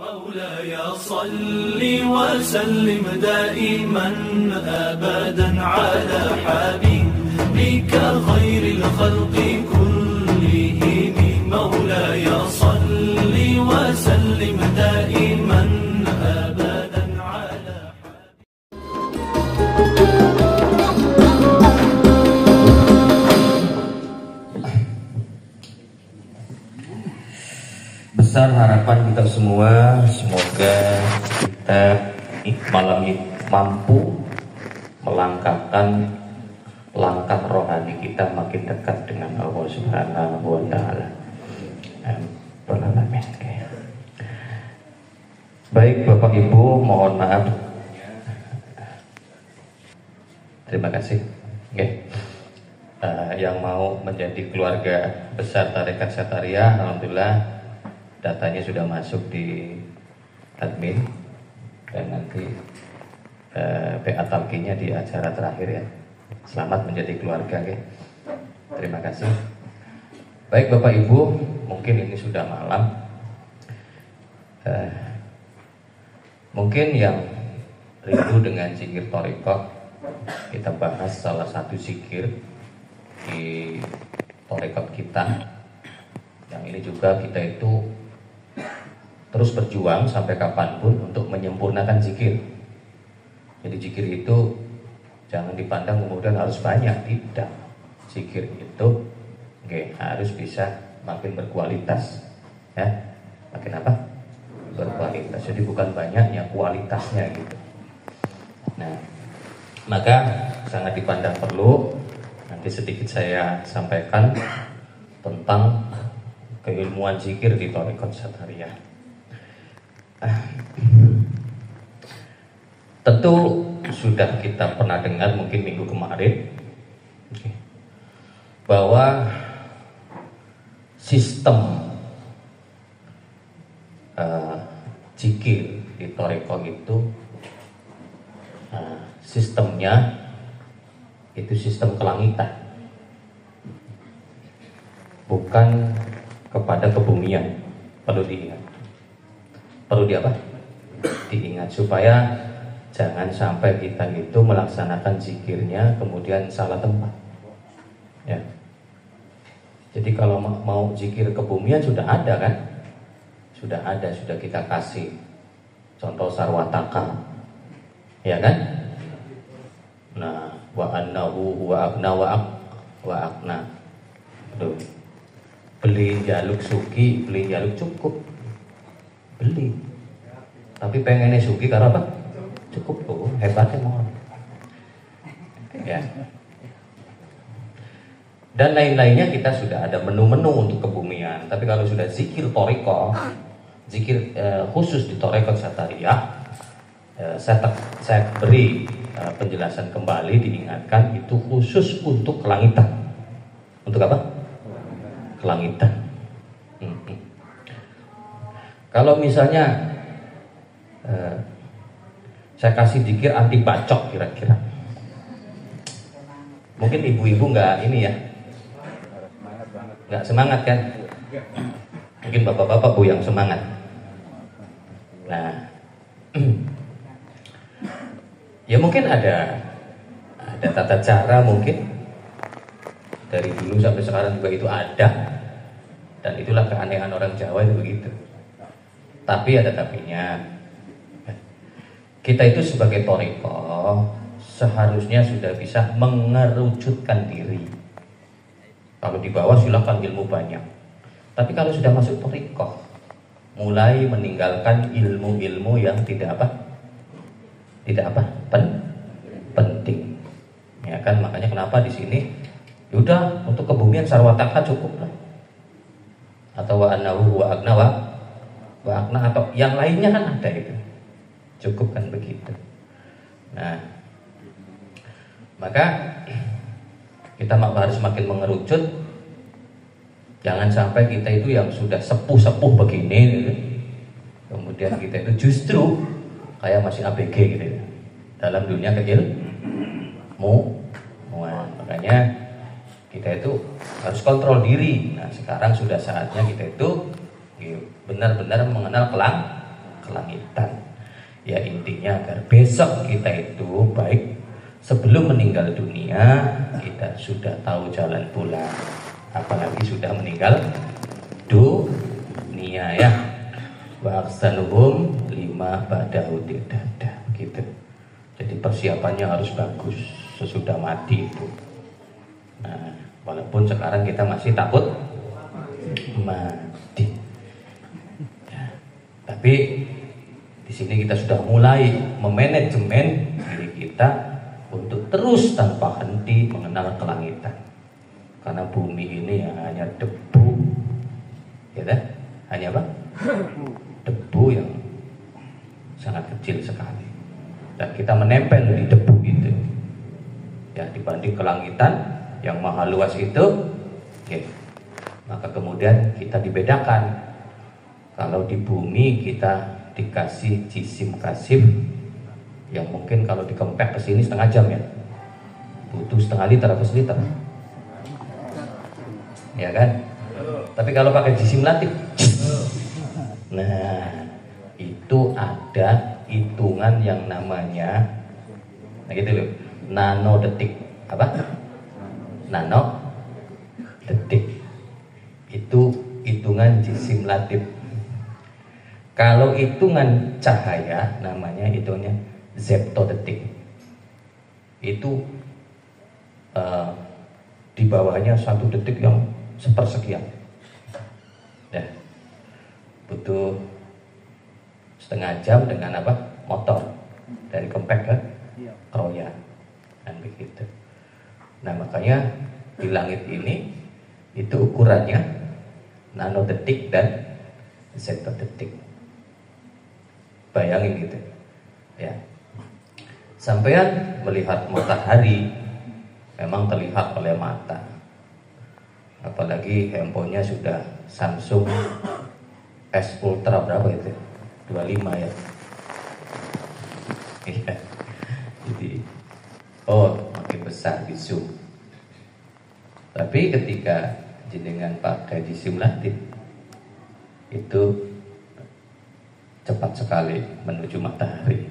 مولاي صل وسلم دائما أبدا على حبيبك خير الخلق كلهم مولاي صل وسلم دائما أبدا على Besar harapan kita semua, semoga kita malam ini mampu melangkahkan langkah rohani kita makin dekat dengan Allah Subhanahu wa Ta'ala. Baik Bapak Ibu, mohon maaf. Terima kasih. Yang mau menjadi keluarga besar Tarekat Satariyah, alhamdulillah datanya sudah masuk di admin dan nanti PA talkinya di acara terakhir ya. Selamat menjadi keluarga ya. Terima kasih. Baik Bapak Ibu, mungkin ini sudah malam. Mungkin yang rindu dengan zikir thariqah, kita bahas salah satu zikir di thariqah kita. Yang ini juga kita itu terus berjuang sampai kapanpun untuk menyempurnakan zikir. Jadi zikir itu jangan dipandang kemudian harus banyak, tidak. Zikir itu harus bisa makin berkualitas, ya. Makin apa? Berkualitas. Jadi bukan banyaknya, kualitasnya gitu. Nah, maka sangat dipandang perlu. Nanti sedikit saya sampaikan tentang keilmuan zikir di Thariqat Satariyah. Tentu sudah kita pernah dengar mungkin minggu kemarin bahwa sistem zikir di Thariqah itu sistemnya itu sistem kelangitan, bukan kepada kebumian. Perlu diingat. Perlu diingat supaya jangan sampai kita itu melaksanakan zikirnya kemudian salah tempat. Ya. Jadi kalau mau zikir kebumian sudah ada kan? Sudah ada, sudah kita kasih. Contoh sarwataka. Ya kan? Nah, wa annahu wa abna wa akna. Tuh. Beli jaluk suki, beli jaluk cukup. Beli. Tapi pengennya suki karena apa? Cukup tuh, hebatnya mohon. Ya. Dan lain-lainnya kita sudah ada menu-menu untuk kebumian. Tapi kalau sudah zikir thariqah, zikir khusus di Thariqat Satariyah, saya beri penjelasan kembali, diingatkan itu khusus untuk kelangitan. Untuk apa? Kelangitan. Kalau misalnya saya kasih zikir anti bacok kira-kira, mungkin ibu-ibu nggak ini ya, nggak semangat kan? Mungkin bapak-bapak bu yang semangat. Nah, ya mungkin ada tata cara mungkin dari dulu sampai sekarang juga itu ada, dan itulah keanehan orang Jawa itu begitu. Tapi ada tapinya. Kita itu sebagai thariqah seharusnya sudah bisa mengerucutkan diri. Kalau di bawah silakan ilmu banyak. Tapi kalau sudah masuk thariqah, mulai meninggalkan ilmu-ilmu yang tidak penting. Ya kan, makanya kenapa di sini udah untuk kebumian sarwataka cukup lah. Atau wa annahu wa akna wa akna atau yang lainnya kan ada itu. Cukup kan begitu. Nah, maka kita harus makin mengerucut. Jangan sampai kita itu yang sudah sepuh-sepuh begini gitu. Kemudian kita itu justru kayak masih ABG gitu ya, dalam dunia keilmuan. Makanya kita itu harus kontrol diri. Nah, sekarang sudah saatnya kita itu benar-benar mengenal kelangitan. Ya intinya agar besok kita itu baik sebelum meninggal dunia kita sudah tahu jalan pulang, apalagi sudah meninggal dunia ya. Wa ahsanuhum lima ba'dahu dada gitu. Jadi persiapannya harus bagus sesudah mati itu. Nah, walaupun sekarang kita masih takut mati. Ya, tapi di sini kita sudah mulai memanajemen diri kita untuk terus tanpa henti mengenal kelangitan. Karena bumi ini ya hanya debu, ya kan? Hanya apa? Debu yang sangat kecil sekali. Dan kita menempel di debu itu. Ya dibanding kelangitan yang maha luas itu, okay. Maka kemudian kita dibedakan. Kalau di bumi kita dikasih jisim kasif yang mungkin kalau dikempek ke sini setengah jam ya, butuh setengah liter atau seliter, ya kan? Tapi kalau pakai jisim latif, nah itu ada hitungan yang namanya, nah gitu loh, nano detik. Apa? Nano detik. Itu hitungan jisim latif. Kalau hitungan cahaya namanya hitungnya zeptodetik. Itu di bawahnya 1 detik yang sepersekian. Ya. Butuh setengah jam dengan apa? Motor dari Kempek ke Kroya. Dan begitu. Nah, makanya di langit ini itu ukurannya nanodetik dan zeptodetik. Bayangin gitu ya, sampean melihat matahari memang terlihat oleh mata, apalagi handphonenya sudah Samsung S Ultra berapa itu, 25 ya. Jadi makin besar di zoom. Tapi ketika jenengan pakai jisim latif itu cepat sekali menuju matahari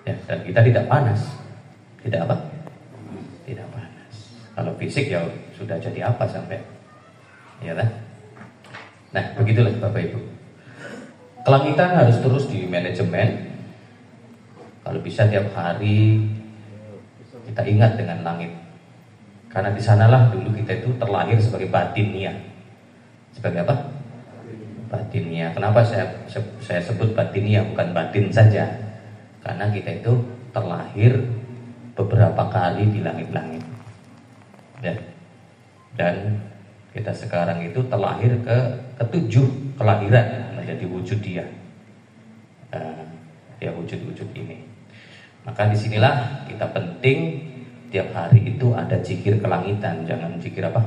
ya, dan kita tidak panas. Tidak apa? Tidak panas. Kalau fisik ya sudah jadi apa sampai, ya kan? Nah begitulah Bapak Ibu, kelangitan harus terus di manajemen. Kalau bisa tiap hari kita ingat dengan langit, karena di sanalah dulu kita itu terlahir sebagai batinia. Sebagai apa? Batinia. Kenapa saya sebut batinia bukan batin saja? Karena kita itu terlahir beberapa kali di langit-langit. Dan kita sekarang itu terlahir ketujuh kelahiran menjadi wujud dia. Ya wujud-wujud ini. Maka disinilah kita penting tiap hari itu ada zikir kelangitan, jangan zikir apa?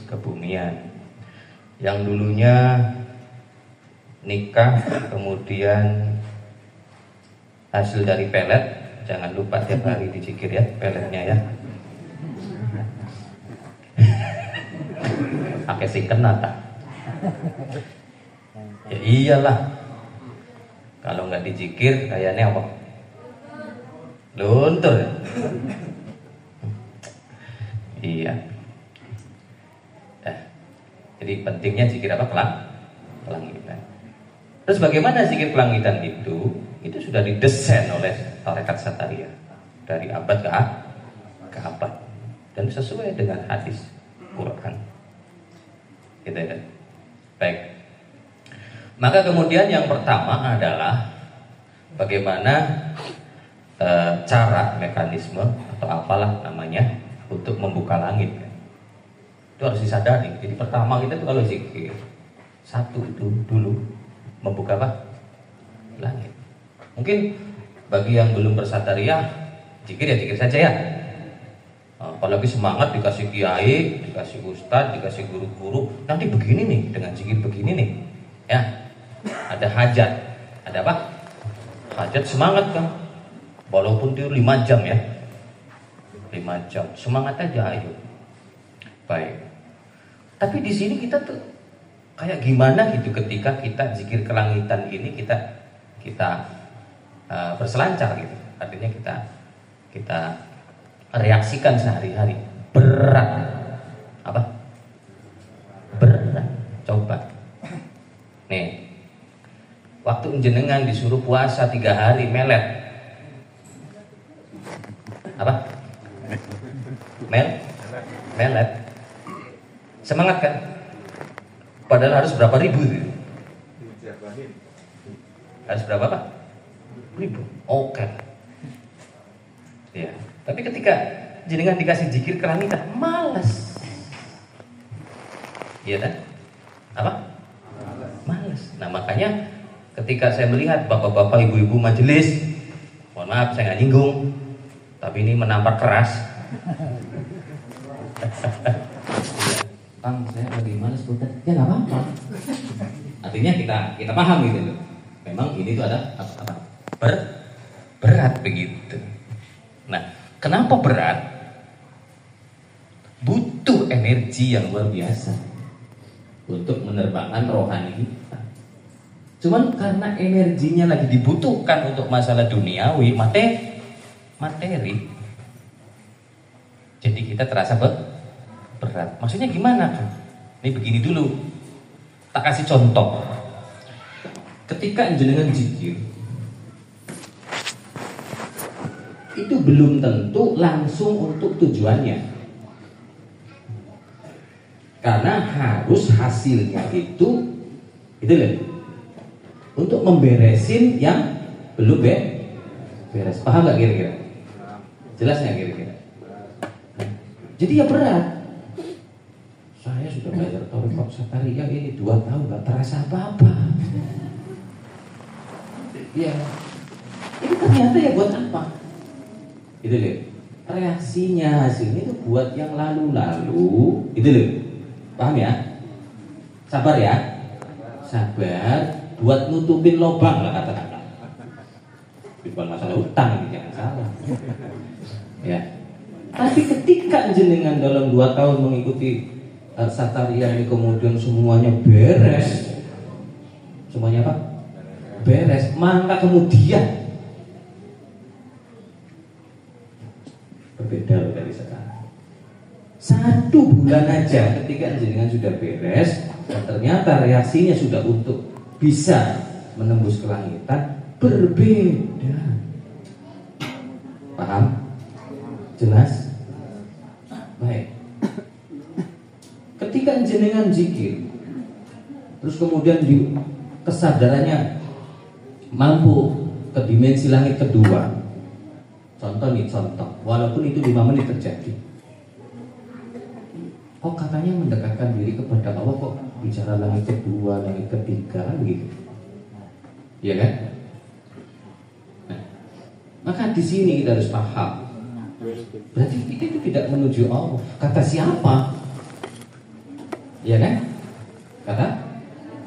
Kebumian. Yang dulunya nikah kemudian hasil dari pelet, jangan lupa tiap hari dizikir ya peletnya ya. Pakai singken nata. Ya iyalah. Kalau nggak dizikir kayaknya apa? Luntur ya? Iya. Jadi pentingnya zikir apa? Kelangitan. Terus bagaimana zikir kelangitan itu? Itu sudah didesain oleh tarekat Satariyah dari abad ke abad dan sesuai dengan hadis Quran. Gitu ya. Baik. Maka kemudian yang pertama adalah bagaimana cara, mekanisme atau apalah namanya untuk membuka langit. Itu harus disadari. Jadi pertama kita tuh kalau zikir satu itu dulu membuka apa? Langit. Mungkin bagi yang belum bersatariyah zikir ya zikir saja ya. Apalagi semangat dikasih kiai, dikasih ustadz, dikasih guru-guru, nanti begini nih dengan zikir begini nih. Ya. Ada hajat. Ada apa? Hajat semangat kan. Walaupun itu 5 jam ya. 5 jam. Semangat aja ayo. Baik. Tapi di sini kita tuh kayak gimana gitu ketika kita zikir kelangitan ini kita berselancar gitu. Artinya kita reaksikan sehari-hari. Berat. Apa? Berat. Coba. Nih. Waktu jenengan disuruh puasa 3 hari melet. Apa? Melet. Semangat kan? Padahal harus berapa ribu gitu. Harus berapa Pak? Ribu. Oke. Ya. Tapi ketika jenengan dikasih zikir kelangitan, malas. Iya kan? Apa? Malas. Nah makanya ketika saya melihat bapak-bapak, ibu-ibu majelis, mohon maaf saya nggak nyinggung, tapi ini menampar keras. Bang, saya lagi malas bukan? Ya nggak apa-apa. Artinya kita paham gitu loh. Memang ini tuh ada apa? Berat begitu. Nah, kenapa berat? Butuh energi yang luar biasa untuk menerbangkan rohani kita. Cuman karena energinya lagi dibutuhkan untuk masalah duniawi, materi. Jadi kita terasa berat. Maksudnya gimana kan? Ini begini dulu. Tak kasih contoh. Ketika jenengan zikir, itu belum tentu langsung untuk tujuannya. Karena harus hasilnya itu loh, untuk memberesin yang belum beres. Paham gak kira-kira? Jelas gak kira-kira? Jadi ya berat. Saya sudah belajar Thariqat Satariyah ini 2 tahun gak terasa apa-apa. Ya, ini ternyata ya buat apa? Itu loh, reaksinya hasilnya itu buat yang lalu-lalu. Itu loh, paham ya? Sabar ya, sabar. Buat nutupin lobang lah kata-kata. Bukan masalah utang ini, jangan salah. Ya. Tapi ketika jenengan dalam 2 tahun mengikuti Satariyah ini kemudian semuanya beres, semuanya apa? Beres. Maka kemudian berbeda dari sekarang. 1 bulan aja ketika jenengan sudah beres dan ternyata reaksinya sudah untuk bisa menembus kelangitan, berbeda. Paham? Jelas? Baik. Ketika jenengan zikir, terus kemudian kesadarannya mampu ke dimensi langit kedua. Contoh, walaupun itu 5 menit terjadi. Kok katanya mendekatkan diri kepada Allah, kok bicara langit kedua, langit ketiga, begitu. Iya kan? Nah, maka di sini kita harus paham. Berarti kita itu tidak menuju Allah. Kata siapa? Iya kan?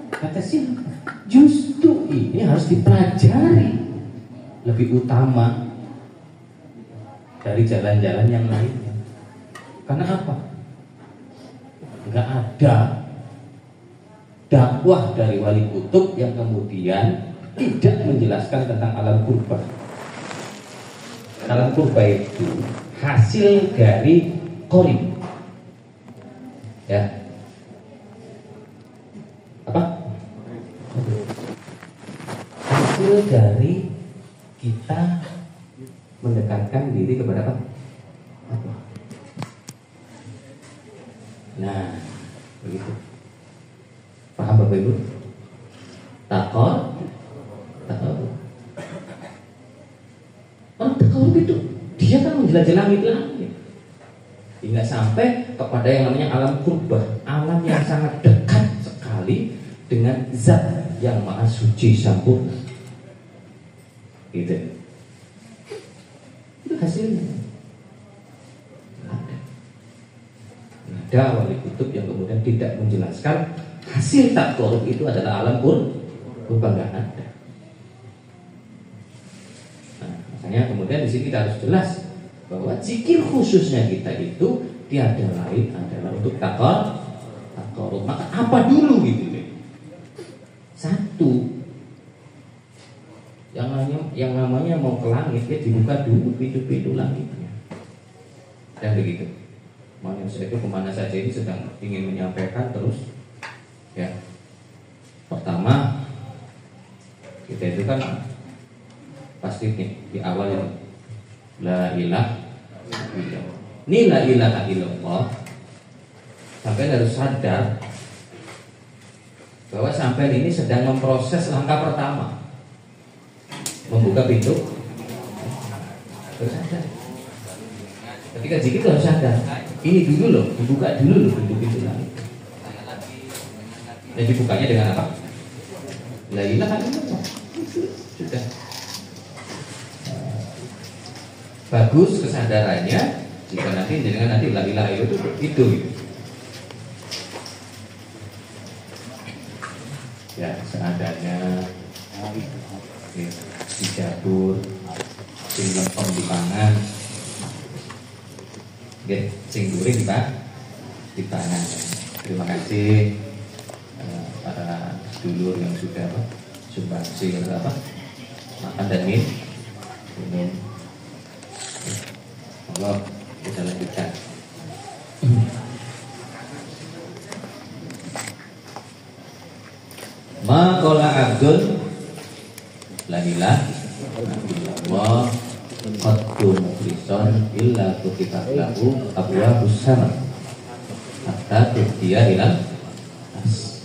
Kata siapa? Justru ini harus dipelajari lebih utama dari jalan-jalan yang lainnya. Karena apa? Enggak ada dakwah dari wali kutub yang kemudian tidak menjelaskan tentang alam purba. Alam purba itu hasil dari qorib. Ya. Apa? Hasil dari kita mendekatkan diri kepada apa? Nah, begitu. Paham Bapak Ibu? Takor. Orang takor itu dia kan menjelajah langit-langit hingga sampai kepada yang namanya alam kurbah, alam yang sangat dekat sekali dengan zat yang maha suci sempurna. Gitu. Itu hasilnya. Ada wali kutub yang kemudian tidak menjelaskan hasil takorub itu adalah alam purba, nggak ada. Nah, makanya kemudian di sini kita harus jelas bahwa zikir khususnya kita itu tiada lain adalah untuk takorub. Maka apa dulu gitu? pintu. Yang namanya mau ke langit ya dibuka dulu pintu-pintu langitnya. Dan begitu. Manusia itu kemana saja ini sedang ingin menyampaikan terus. Ya. Pertama, kita itu kan pasti nih di awal ini la ilaha illallah. Ini la ilaha illallah. Sampai harus sadar bahwa sampai ini sedang memproses langkah pertama, membuka pintu. Harus sadar. Ketika zikir harus sadar. Ini dulu loh, dibuka dulu loh pintu-pintu langit. Dan dibukanya dengan apa? La ilaha illallah. Sudah. Bagus kesadarannya jika nanti dengan nanti la ilaha illallah itu gitu. Ya seadanya dijabur sing lempeng di pangan sing during di pangan. Terima kasih para dulur yang sudah sumbangsi makan dan minum. Allah kita lanjutkan. Ma qala abdun la ilaha illallah qaddu mukhlisan illa kutibat lahu abwabus sama hatta tuhdiya ila as.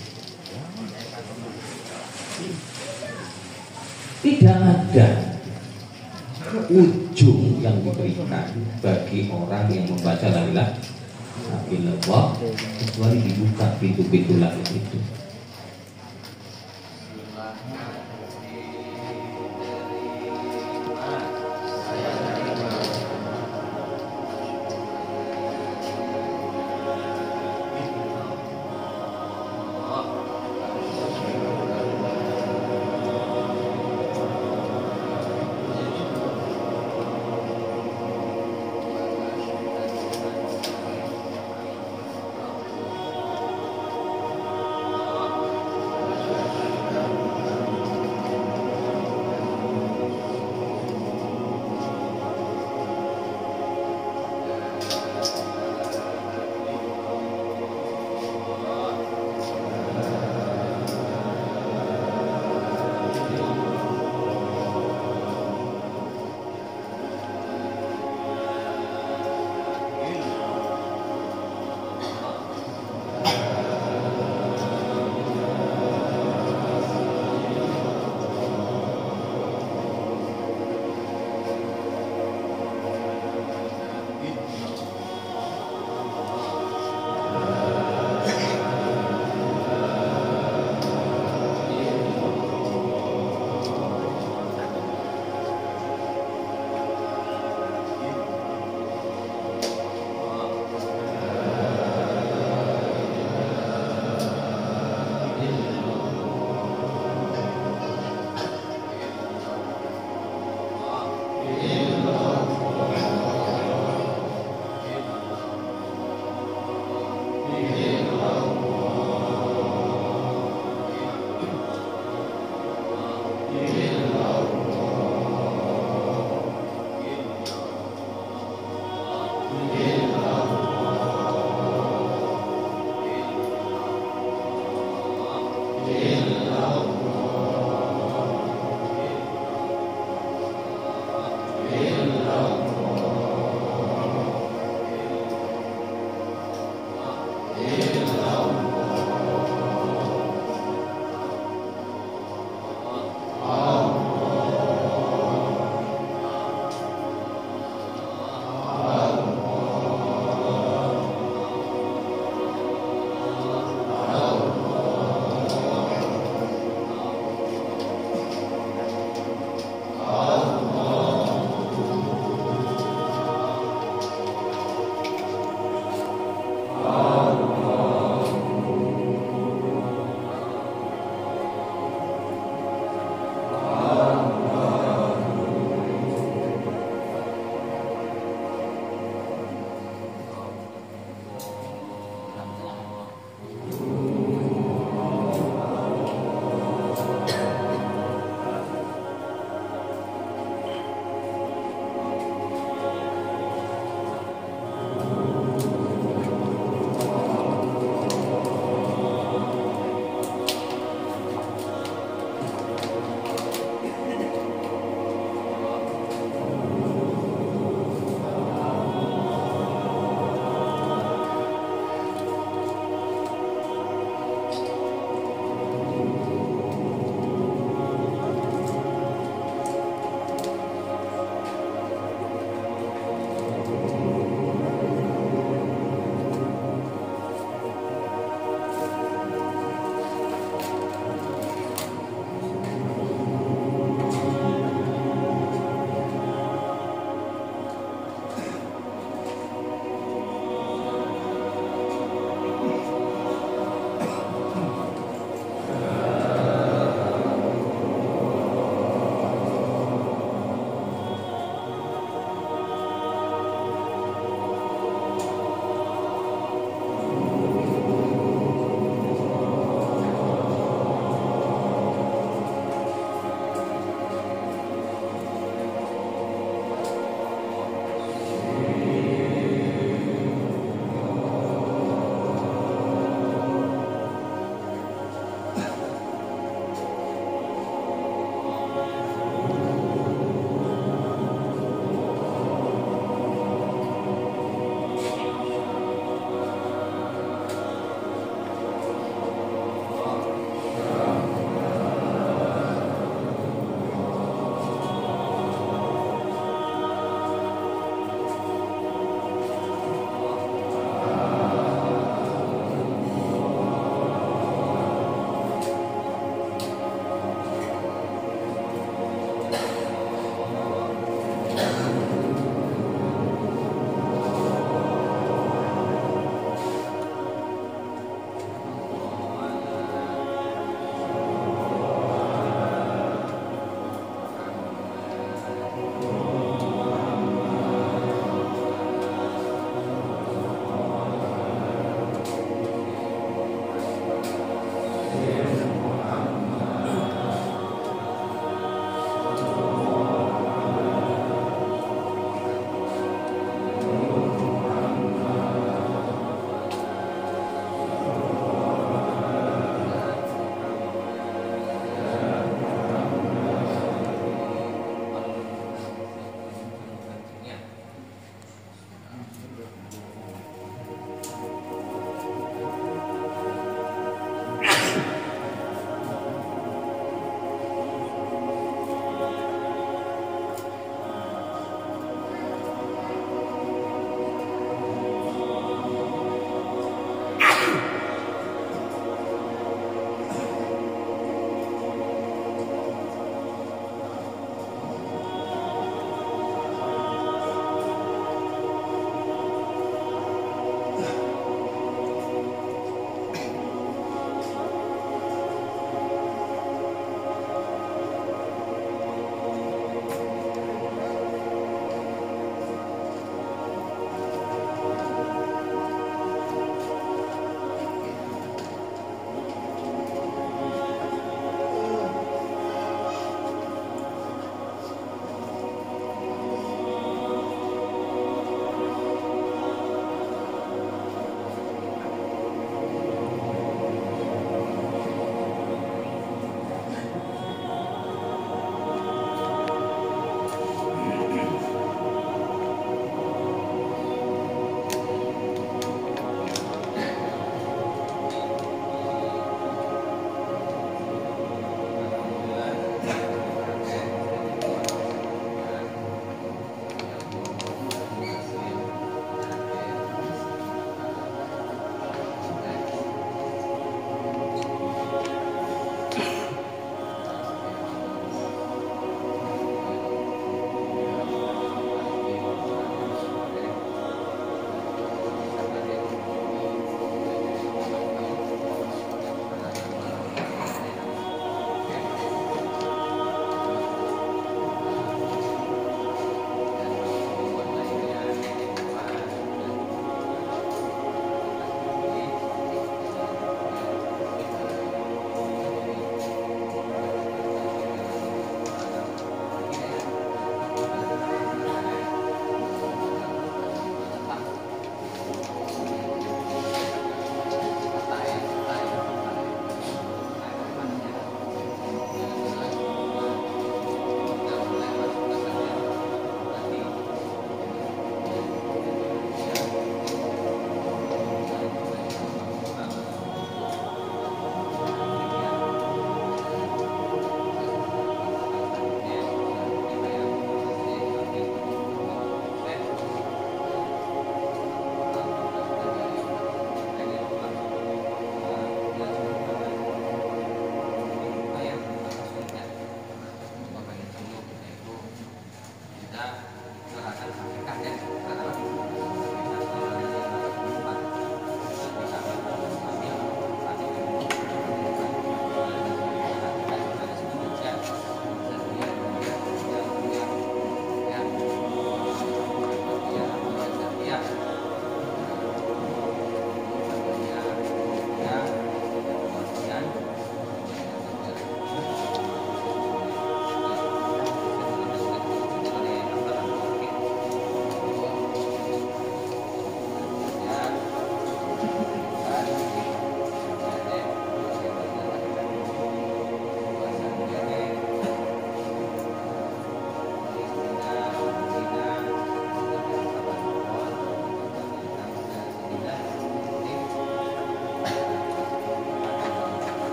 Tidak ada ujung yang diberikan bagi orang yang membaca la ilaha illallah kecuali dibuka pintu-pintu langit itu.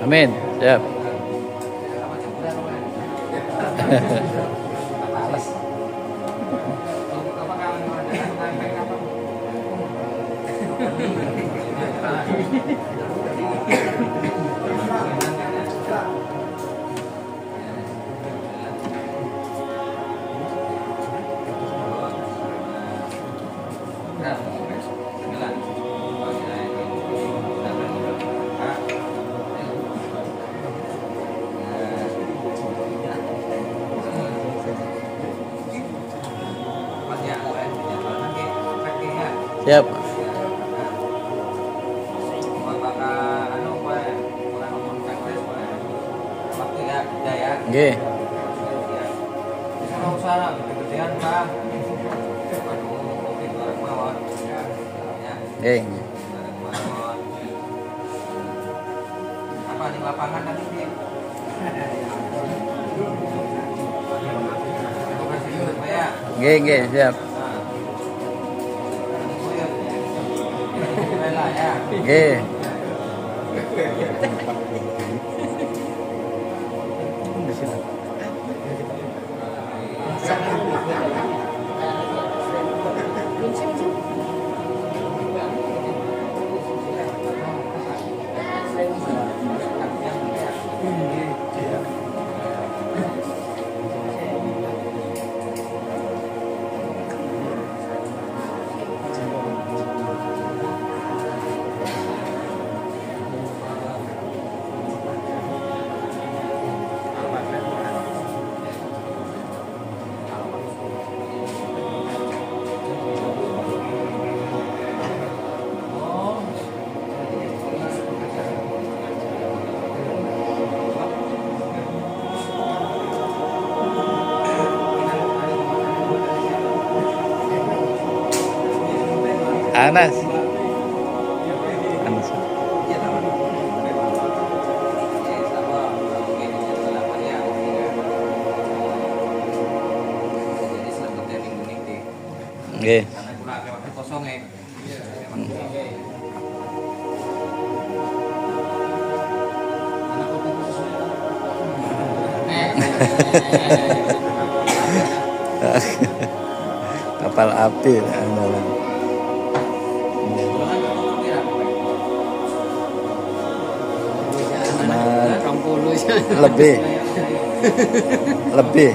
Amin. Siap. Siap. Nggih. Nggih. Apa di lapangan tadi dia? Nggih, nggih, siap. Nggih. Anas. Anas. Nggih. Kapal api andalan. Lebih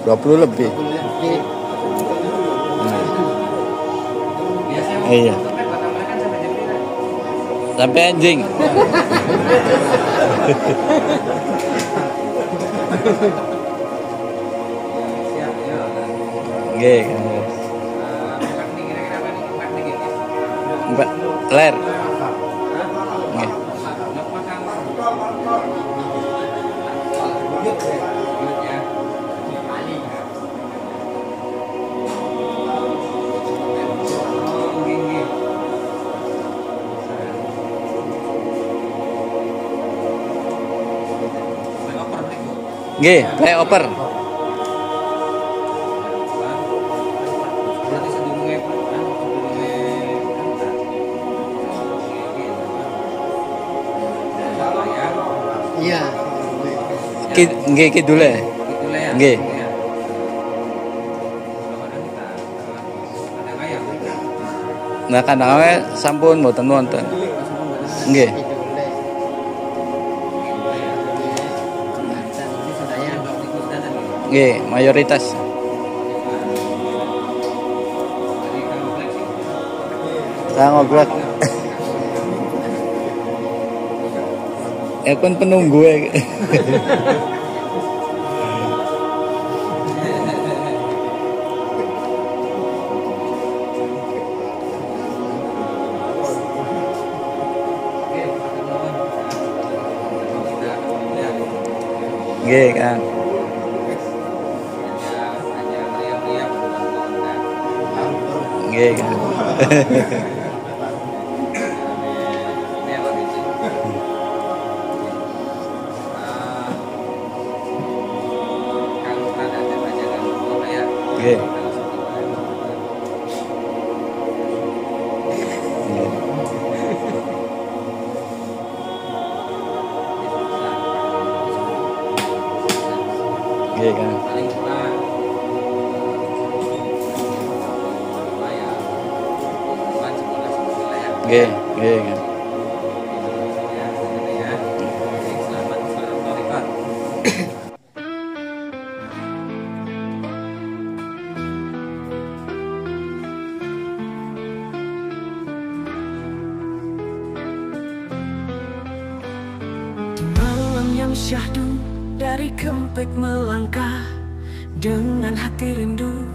20 lebih. Iya. Sampai anjing. Nggih. Mbak ler. Nggih. Nggih, flyover. Iya. Nggih kidule. Nggih. Nah kadang sampun mboten wonten. Nggih. Nggih, mayoritas. Ngoblok. Kan penunggu ya. Nggih, Kang. Nggih, Kang. Nggih. Nggih, Kang. Nggih, nggih, Kang. Malam yang syahdu dari Kempek melangkah dengan hati rindu,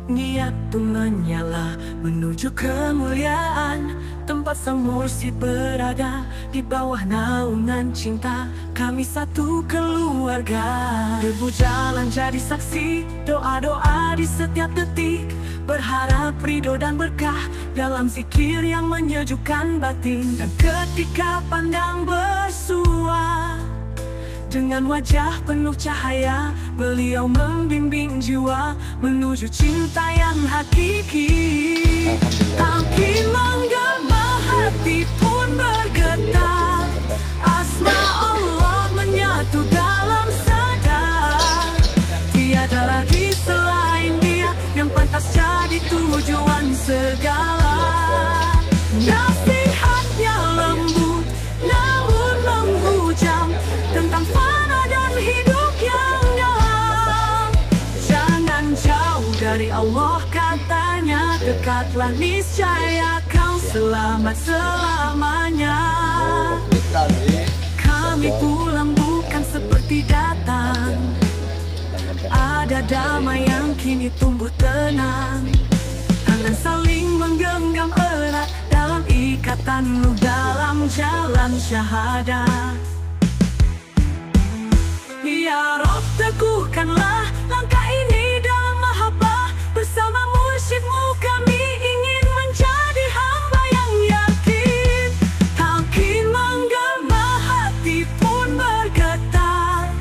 niat pun menyala menuju kemuliaan tempat sang mursyid berada. Di bawah naungan cinta kami satu keluarga. Debu jalan jadi saksi, doa-doa di setiap detik, berharap ridho dan berkah dalam zikir yang menyejukkan batin. Dan ketika pandang bersua, dengan wajah penuh cahaya, beliau membimbing jiwa menuju cinta yang hakiki. Tapi menggema hati pun bergetar, asma Allah menyatu dalam sadar. Tiada lagi selain Dia yang pantas jadi tujuan segala. Nasihatnya lembut namun menghujam tentang fana dan hidup yang dalam. Jangan jauh dari Allah katanya, dekatlah niscaya kau selamat selamanya. Kami pulang bukan seperti datang, ada damai yang kini tumbuh tenang. Tangan saling menggenggam erat dalam ikatan ruh dalam jalan syahadat. Ya Rob, teguhkanlah langkah ini dalam mahabbah. Bersama mursyidmu kami ingin menjadi hamba yang yakin. Talqin menggema hati pun bergetar,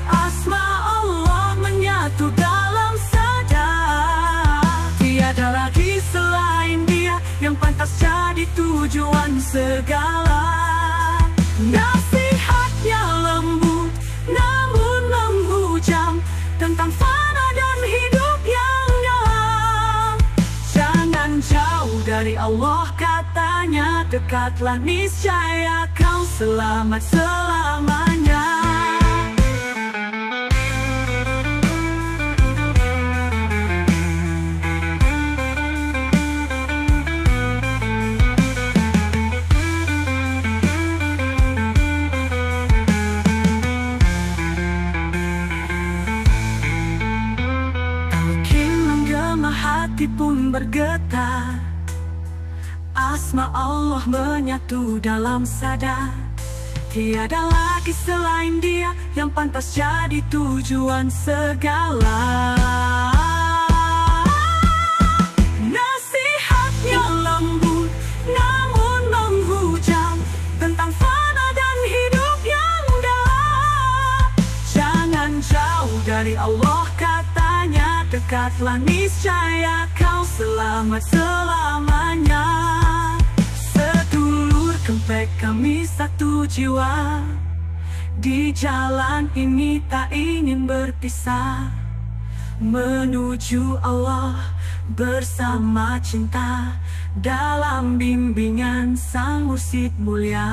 asma Allah menyatu dalam sadar. Tiada lagi selain Dia yang pantas jadi tujuan segala. Nasihatnya lembut namun menghujam tentang fana dan hidup yang dalam. Jangan jauh dari Allah katanya, dekatlah niscaya kau selamat selamanya. Hati pun bergetar, asma Allah menyatu dalam sadar. Tiada lagi selain Dia yang pantas jadi tujuan segala. Nasihatnya lembut namun menghujam tentang fana dan hidup yang dalam. Jangan jauh dari Allah katanya, dekatlah niscaya kau selamat selamanya. Sedulur Kempek kami satu jiwa, di jalan ini tak ingin berpisah. Menuju Allah bersama cinta dalam bimbingan sang mursyid mulia.